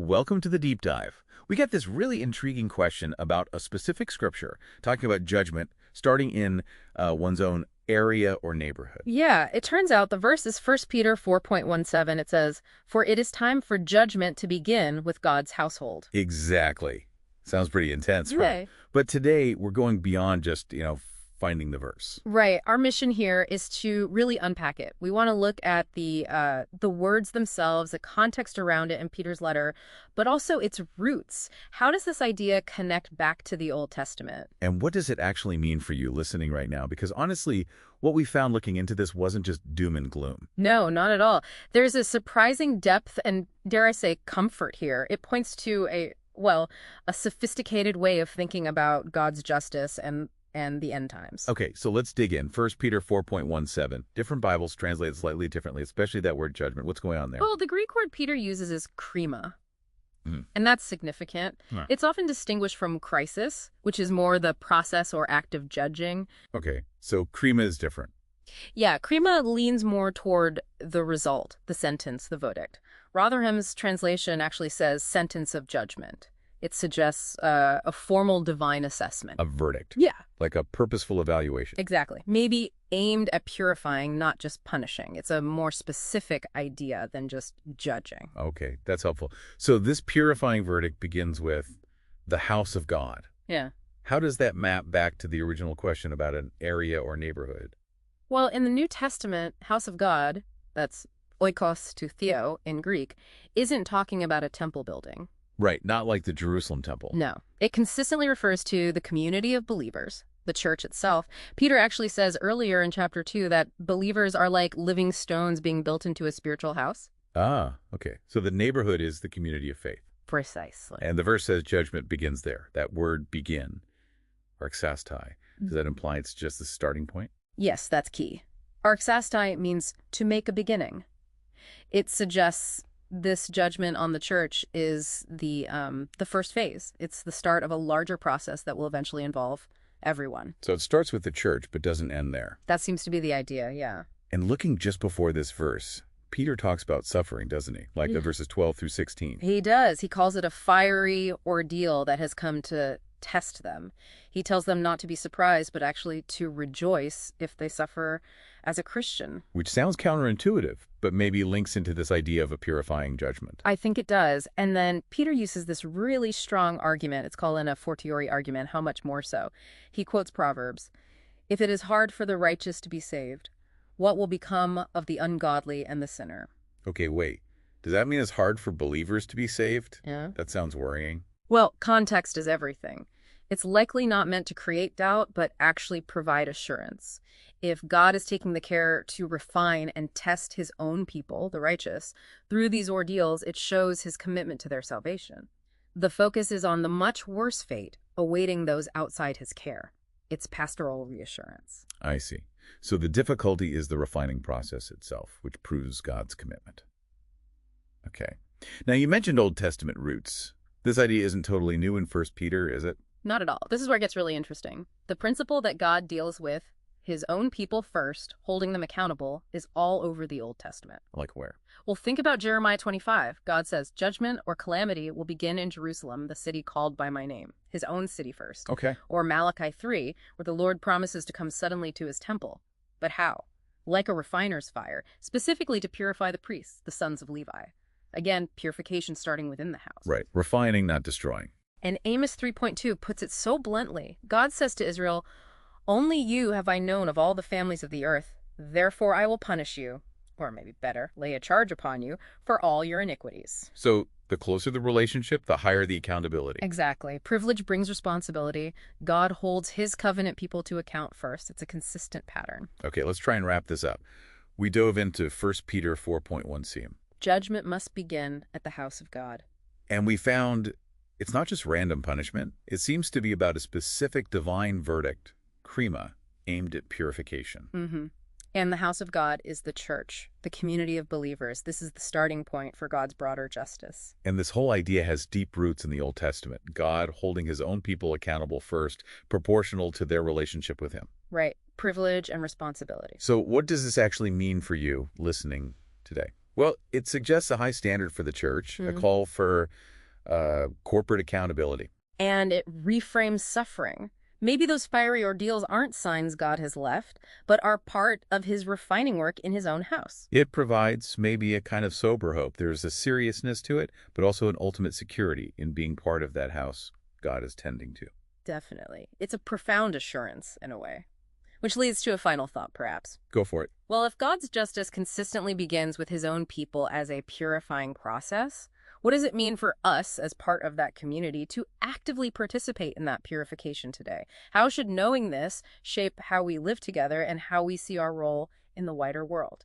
Welcome to the deep dive. We got this really intriguing question about a specific scripture talking about judgment starting in one's own area or neighborhood. Yeah, it turns out the verse is 1 Peter 4.17. It says, "For it is time for judgment to begin with God's household." Exactly. Sounds pretty intense, right? Right. But today we're going beyond just, finding the verse. Right. Our mission here is to really unpack it. We want to look at the words themselves, the context around it in Peter's letter, but also its roots. How does this idea connect back to the Old Testament? And what does it actually mean for you listening right now? Because honestly, what we found looking into this wasn't just doom and gloom. No, not at all. There's a surprising depth and, dare I say, comfort here. It points to a sophisticated way of thinking about God's justice and the end times. Okay, so let's dig in. 1 Peter 4.17. Different Bibles translate it slightly differently, especially that word judgment. What's going on there? Well, the Greek word Peter uses is krima, Mm. and that's significant. Huh. It's often distinguished from crisis, which is more the process or act of judging. Okay, so krima is different. Yeah, krima leans more toward the result, the sentence, the verdict. Rotherham's translation actually says sentence of judgment. It suggests a formal divine assessment. A verdict. Yeah. Like a purposeful evaluation. Exactly. Maybe aimed at purifying, not just punishing. It's a more specific idea than just judging. Okay, that's helpful. So this purifying verdict begins with the house of God. Yeah. How does that map back to the original question about an area or neighborhood? Well, in the New Testament, house of God, that's oikos to theo in Greek, isn't talking about a temple building. Right, not like the Jerusalem temple. No. It consistently refers to the community of believers, the church itself. Peter actually says earlier in chapter 2 that believers are like living stones being built into a spiritual house. Ah, okay. So the neighborhood is the community of faith. Precisely. And the verse says judgment begins there. That word begin, or exastai, does that imply it's just the starting point? Yes, that's key. Arxastai means to make a beginning. It suggests this judgment on the church is the first phase. It's the start of a larger process that will eventually involve everyone. So it starts with the church, but doesn't end there. That seems to be the idea, yeah. And looking just before this verse, Peter talks about suffering, doesn't he? Like the verses 12 through 16. He does. He calls it a fiery ordeal that has come to test them. He tells them not to be surprised, but actually to rejoice if they suffer as a Christian. Which sounds counterintuitive, but maybe links into this idea of a purifying judgment. I think it does. And then Peter uses this really strong argument. It's called a fortiori argument. How much more so? He quotes Proverbs. "If it is hard for the righteous to be saved, what will become of the ungodly and the sinner?" Okay, wait. Does that mean it's hard for believers to be saved? Yeah. That sounds worrying. Well, context is everything. It's likely not meant to create doubt, but actually provide assurance. If God is taking the care to refine and test his own people, the righteous, through these ordeals, it shows his commitment to their salvation. The focus is on the much worse fate awaiting those outside his care. It's pastoral reassurance. I see. So the difficulty is the refining process itself, which proves God's commitment. Okay. Now, you mentioned Old Testament roots. This idea isn't totally new in 1 Peter, is it? Not at all. This is where it gets really interesting. The principle that God deals with his own people first, holding them accountable, is all over the Old Testament. Like where? Well, think about Jeremiah 25. God says, "Judgment or calamity will begin in Jerusalem, the city called by my name," his own city first. Okay. Or Malachi 3, where the Lord promises to come suddenly to his temple. But how? Like a refiner's fire, specifically to purify the priests, the sons of Levi. Again, purification starting within the house. Right. Refining, not destroying. And Amos 3.2 puts it so bluntly. God says to Israel, "Only you have I known of all the families of the earth. Therefore I will punish you," or maybe better, lay a charge upon you, "for all your iniquities." So the closer the relationship, the higher the accountability. Exactly. Privilege brings responsibility. God holds his covenant people to account first. It's a consistent pattern. Okay, let's try and wrap this up. We dove into 1 Peter 4.1c. Judgment must begin at the house of God. And we found it's not just random punishment. It seems to be about a specific divine verdict, krima, aimed at purification. And the house of God is the church, the community of believers. This is the starting point for God's broader justice. And this whole idea has deep roots in the Old Testament, God holding his own people accountable first, proportional to their relationship with him. Right. Privilege and responsibility. So what does this actually mean for you listening today? Well, it suggests a high standard for the church, a call for corporate accountability. And it reframes suffering. Maybe those fiery ordeals aren't signs God has left, but are part of his refining work in his own house. It provides maybe a kind of sober hope. There's a seriousness to it, but also an ultimate security in being part of that house God is tending to. Definitely. It's a profound assurance, in a way. Which leads to a final thought, perhaps. Go for it. Well, if God's justice consistently begins with his own people as a purifying process, what does it mean for us as part of that community to actively participate in that purification today? How should knowing this shape how we live together and how we see our role in the wider world?